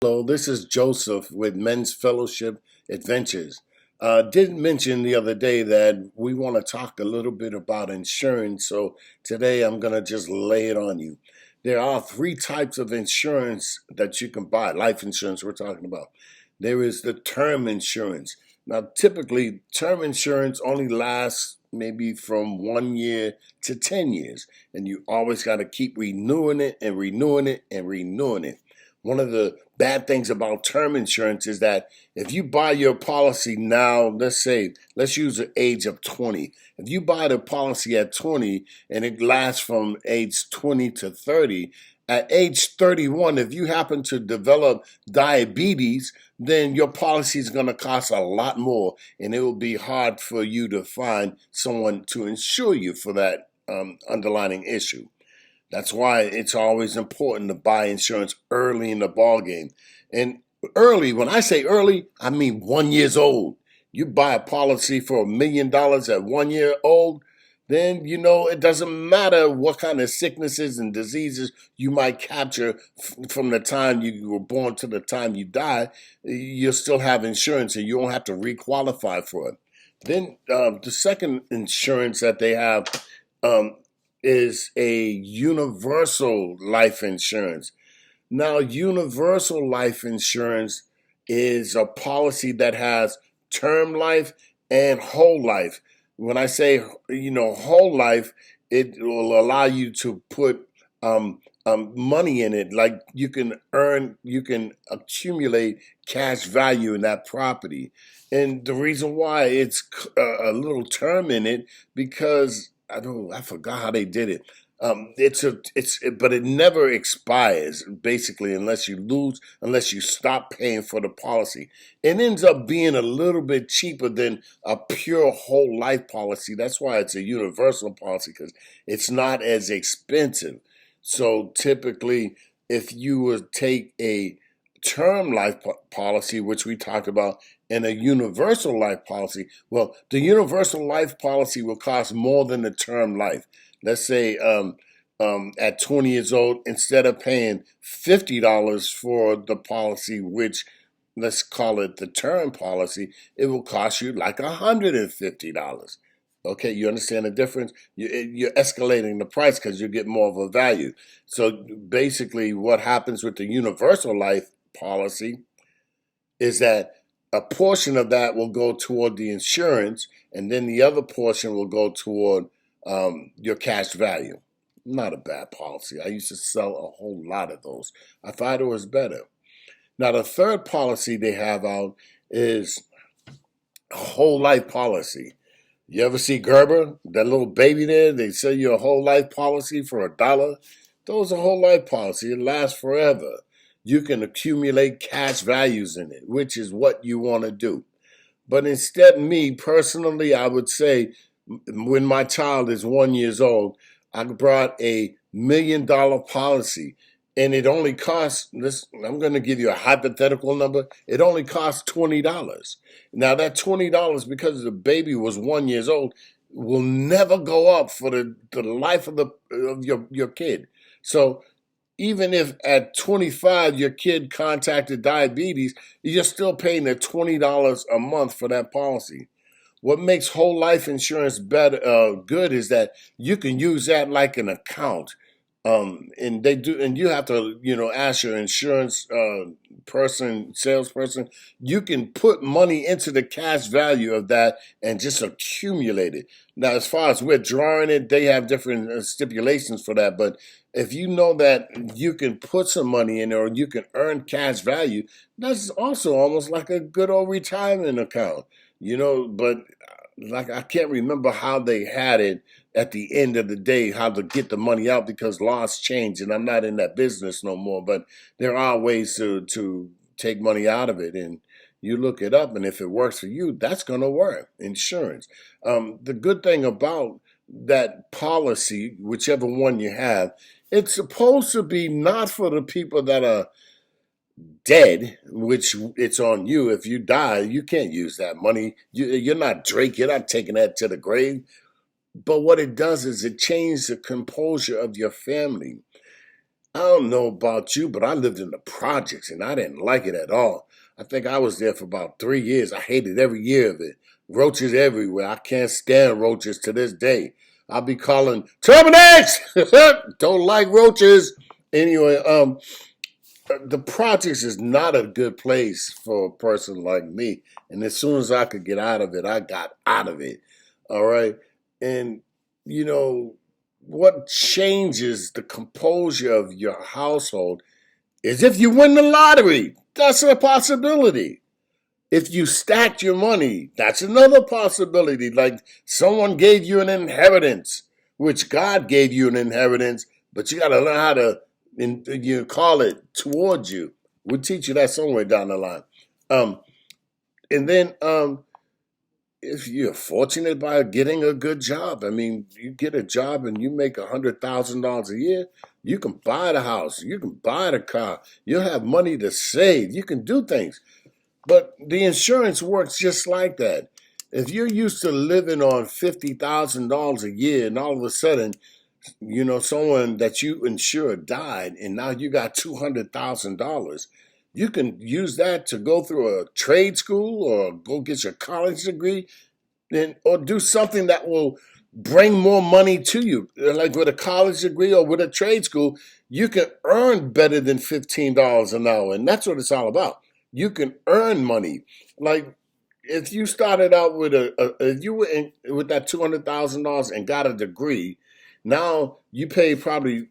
Hello, this is Joseph with Men's Fellowship Adventures. Did mention the other day that we want to talk a little bit about insurance, so today I'm going to just lay it on you. There are three types of insurance that you can buy, life insurance we're talking about. There is the term insurance. Now, typically, term insurance only lasts maybe from 1 year to 10 years, and you always got to keep renewing it and renewing it and renewing it. One of the bad things about term insurance is that if you buy your policy now, let's use the age of 20. If you buy the policy at 20 and it lasts from age 20 to 30, at age 31, if you happen to develop diabetes, then your policy is going to cost a lot more, and it will be hard for you to find someone to insure you for that underlying issue. That's why it's always important to buy insurance early in the ball game. And early, when I say early, I mean 1 year old. You buy a policy for $1 million at 1 year old, then you know it doesn't matter what kind of sicknesses and diseases you might capture from the time you were born to the time you die. You'll still have insurance and you won't have to requalify for it. Then the second insurance that they have um, is a universal life insurance. Now, universal life insurance is a policy that has term life and whole life. When I say, whole life, it will allow you to put money in it. Like you can accumulate cash value in that property. And the reason why it's a little term in it, because I forgot how they did it. But it never expires basically unless you stop paying for the policy. It ends up being a little bit cheaper than a pure whole life policy. That's why it's a universal policy because it's not as expensive. So typically, if you would take a term life policy, which we talked about, and a universal life policy, well, the universal life policy will cost more than the term life. Let's say at 20 years old, instead of paying $50 for the policy, which let's call it the term policy, it will cost you like $150. Okay, you understand the difference? You're escalating the price because you get more of a value. So basically, what happens with the universal life policy is that a portion of that will go toward the insurance, and then the other portion will go toward your cash value. Not a bad policy. I used to sell a whole lot of those. I thought it was better. Now, the third policy they have out is a whole life policy. You ever see Gerber, that little baby there? They sell you a whole life policy for $1. Those are whole life policy. It lasts forever. You can accumulate cash values in it, which is what you want to do. But instead, me personally, I would say when my child is 1 year old, I brought a $1 million policy. And it only costs this. I'm going to give you a hypothetical number. It only costs $20. Now that $20, because the baby was 1 year old, will never go up for the life of your kid. So even if at 25 your kid contacted diabetes, you're still paying the $20 a month for that policy. What makes whole life insurance good is that you can use that like an account. And they do, and you have to, ask your insurance salesperson. You can put money into the cash value of that and just accumulate it. Now, as far as withdrawing it, they have different stipulations for that. But if you know that you can put some money in there or you can earn cash value, that's also almost like a good old retirement account, But like I can't remember how they had it at the end of the day, how to get the money out because laws change and I'm not in that business no more. But there are ways to take money out of it, and you look it up, and if it works for you, that's going to work. Insurance. The good thing about that policy, whichever one you have, it's supposed to be not for the people that are dead, which it's on you. If you die, you can't use that money. You're not Drake. You're not taking that to the grave. But what it does is it changes the composure of your family. I don't know about you, but I lived in the projects and I didn't like it at all. I think I was there for about 3 years. I hated every year of it. Roaches everywhere. I can't stand roaches to this day. I'll be calling terminate. Don't like roaches. Anyway, the projects is not a good place for a person like me. And as soon as I could get out of it, I got out of it. All right. And, you know, what changes the composure of your household is if you win the lottery. That's a possibility. If you stacked your money, that's another possibility. Like someone gave you an inheritance, which God gave you an inheritance, but you got to learn how to you call it towards you. We'll teach you that somewhere down the line. Um, and then if you're fortunate by getting a good job, I mean, you get a job and you make $100,000 a year, you can buy the house, you can buy the car, you'll have money to save, you can do things. But the insurance works just like that. If you're used to living on $50,000 a year and all of a sudden, someone that you insure died and now you got $200,000, you can use that to go through a trade school or go get your college degree or do something that will bring more money to you. Like with a college degree or with a trade school, you can earn better than $15 an hour. And that's what it's all about. You can earn money. Like if you started out with if you were with that $200,000 and got a degree, now you pay probably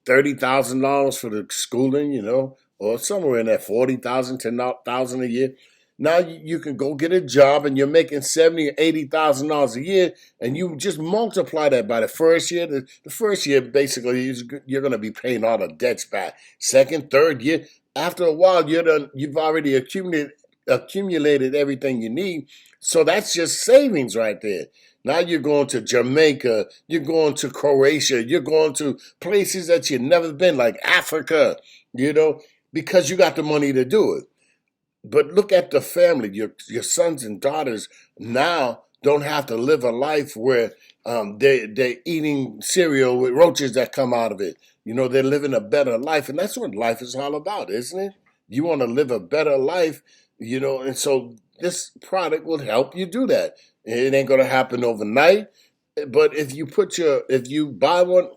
$30,000 for the schooling, or somewhere in that 40,000, 10,000 a year. Now you can go get a job and you're making $70,000 or $80,000 a year, and you just multiply that by the first year. The first year basically you're going to be paying all the debts back. Second, third year, after a while you've already accumulated everything you need. So that's just savings right there. Now you're going to Jamaica, you're going to Croatia, you're going to places that you've never been, like Africa, because you got the money to do it. But look at the family. Your sons and daughters now don't have to live a life where they're eating cereal with roaches that come out of it. They're living a better life, and that's what life is all about, isn't it? You want to live a better life, and so this product will help you do that. It ain't gonna happen overnight, but if you buy one,